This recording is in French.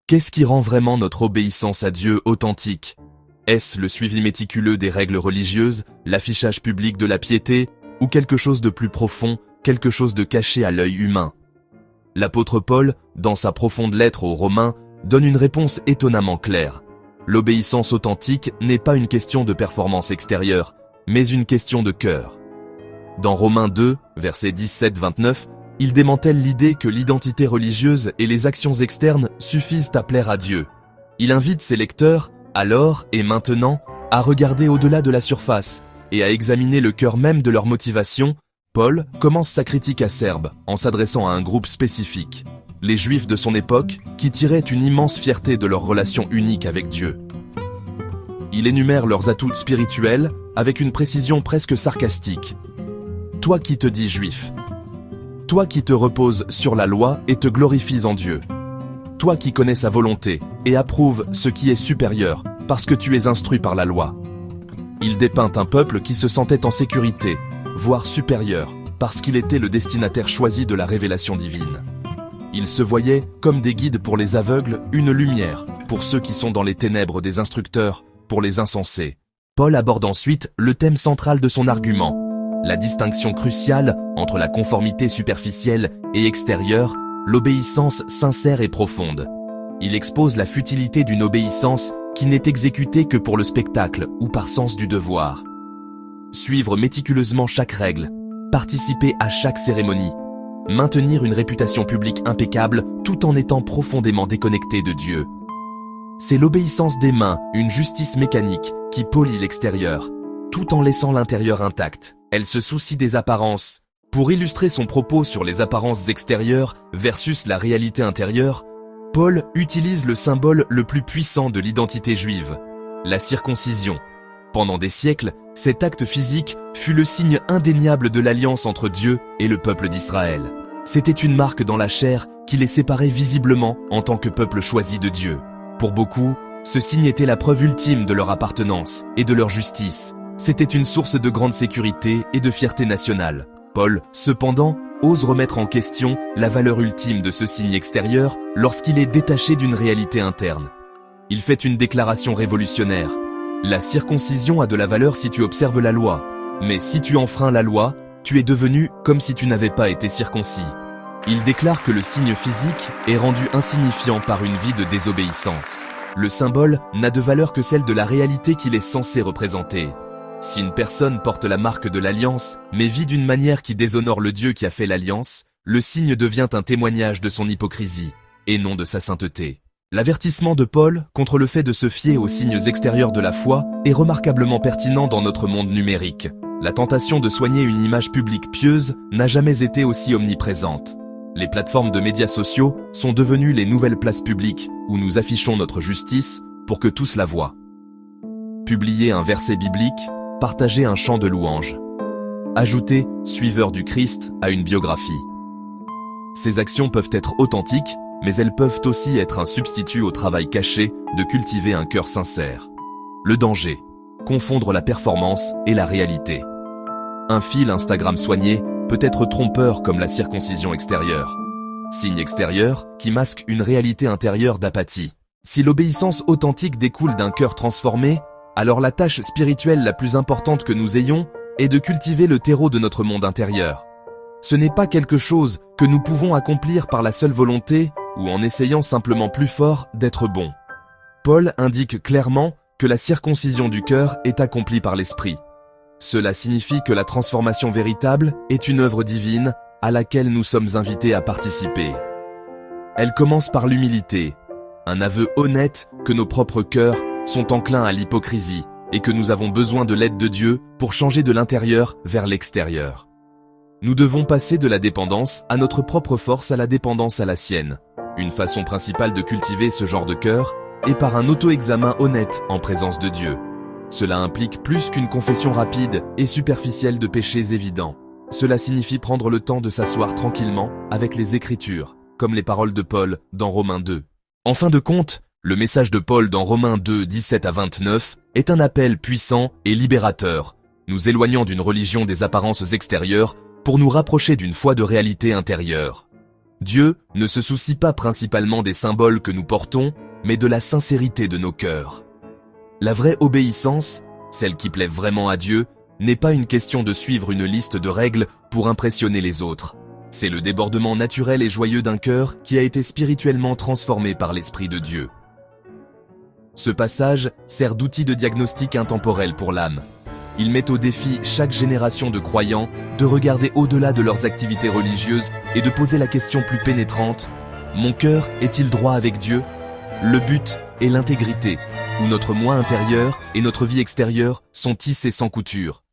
Qu'est-ce qui rend vraiment notre obéissance à Dieu authentique? Est-ce le suivi méticuleux des règles religieuses, l'affichage public de la piété, ou quelque chose de plus profond, quelque chose de caché à l'œil humain? L'apôtre Paul, dans sa profonde lettre aux Romains, donne une réponse étonnamment claire. L'obéissance authentique n'est pas une question de performance extérieure, mais une question de cœur. Dans Romains 2, versets 17-29, il démantèle l'idée que l'identité religieuse et les actions externes suffisent à plaire à Dieu. Il invite ses lecteurs, alors et maintenant, à regarder au-delà de la surface et à examiner le cœur même de leur motivation. Paul commence sa critique acerbe en s'adressant à un groupe spécifique, les Juifs de son époque, qui tiraient une immense fierté de leur relation unique avec Dieu. Il énumère leurs atouts spirituels avec une précision presque sarcastique. Toi qui te dis juif, toi qui te reposes sur la loi et te glorifies en Dieu, toi qui connais sa volonté et approuves ce qui est supérieur parce que tu es instruit par la loi. Il dépeint un peuple qui se sentait en sécurité, voire supérieur, parce qu'il était le destinataire choisi de la révélation divine. Il se voyait comme des guides pour les aveugles, une lumière pour ceux qui sont dans les ténèbres, des instructeurs pour les insensés. Paul aborde ensuite le thème central de son argument, la distinction cruciale entre la conformité superficielle et extérieure, l'obéissance sincère et profonde. Il expose la futilité d'une obéissance qui n'est exécutée que pour le spectacle ou par sens du devoir. Suivre méticuleusement chaque règle, participer à chaque cérémonie, maintenir une réputation publique impeccable tout en étant profondément déconnecté de Dieu. C'est l'obéissance des mains, une justice mécanique qui polit l'extérieur, tout en laissant l'intérieur intact. Elle se soucie des apparences. Pour illustrer son propos sur les apparences extérieures versus la réalité intérieure, Paul utilise le symbole le plus puissant de l'identité juive, la circoncision. Pendant des siècles, cet acte physique fut le signe indéniable de l'alliance entre Dieu et le peuple d'Israël. C'était une marque dans la chair qui les séparait visiblement en tant que peuple choisi de Dieu. Pour beaucoup, ce signe était la preuve ultime de leur appartenance et de leur justice. C'était une source de grande sécurité et de fierté nationale. Paul, cependant, ose remettre en question la valeur ultime de ce signe extérieur lorsqu'il est détaché d'une réalité interne. Il fait une déclaration révolutionnaire. La circoncision a de la valeur si tu observes la loi, mais si tu enfreins la loi, tu es devenu comme si tu n'avais pas été circoncis. Il déclare que le signe physique est rendu insignifiant par une vie de désobéissance. Le symbole n'a de valeur que celle de la réalité qu'il est censé représenter. Si une personne porte la marque de l'alliance, mais vit d'une manière qui déshonore le Dieu qui a fait l'alliance, le signe devient un témoignage de son hypocrisie, et non de sa sainteté. L'avertissement de Paul contre le fait de se fier aux signes extérieurs de la foi est remarquablement pertinent dans notre monde numérique. La tentation de soigner une image publique pieuse n'a jamais été aussi omniprésente. Les plateformes de médias sociaux sont devenues les nouvelles places publiques où nous affichons notre justice pour que tous la voient. Publier un verset biblique, partager un chant de louange. Ajouter « suiveur du Christ » à une biographie. Ces actions peuvent être authentiques, mais elles peuvent aussi être un substitut au travail caché de cultiver un cœur sincère. Le danger, confondre la performance et la réalité. Un fil Instagram soigné peut être trompeur comme la circoncision extérieure. Signe extérieur qui masque une réalité intérieure d'apathie. Si l'obéissance authentique découle d'un cœur transformé, alors la tâche spirituelle la plus importante que nous ayons est de cultiver le terreau de notre monde intérieur. Ce n'est pas quelque chose que nous pouvons accomplir par la seule volonté ou en essayant simplement plus fort d'être bon. Paul indique clairement que la circoncision du cœur est accomplie par l'esprit. Cela signifie que la transformation véritable est une œuvre divine à laquelle nous sommes invités à participer. Elle commence par l'humilité, un aveu honnête que nos propres cœurs sont enclins à l'hypocrisie et que nous avons besoin de l'aide de Dieu pour changer de l'intérieur vers l'extérieur. Nous devons passer de la dépendance à notre propre force à la dépendance à la sienne. Une façon principale de cultiver ce genre de cœur est par un auto-examen honnête en présence de Dieu. Cela implique plus qu'une confession rapide et superficielle de péchés évidents. Cela signifie prendre le temps de s'asseoir tranquillement avec les Écritures, comme les paroles de Paul dans Romains 2. En fin de compte, le message de Paul dans Romains 2, 17 à 29 est un appel puissant et libérateur, nous éloignant d'une religion des apparences extérieures pour nous rapprocher d'une foi de réalité intérieure. Dieu ne se soucie pas principalement des symboles que nous portons, mais de la sincérité de nos cœurs. La vraie obéissance, celle qui plaît vraiment à Dieu, n'est pas une question de suivre une liste de règles pour impressionner les autres. C'est le débordement naturel et joyeux d'un cœur qui a été spirituellement transformé par l'Esprit de Dieu. Ce passage sert d'outil de diagnostic intemporel pour l'âme. Il met au défi chaque génération de croyants de regarder au-delà de leurs activités religieuses et de poser la question plus pénétrante: mon cœur est-il droit avec Dieu? Le but est l'intégrité, où notre moi intérieur et notre vie extérieure sont tissés sans couture.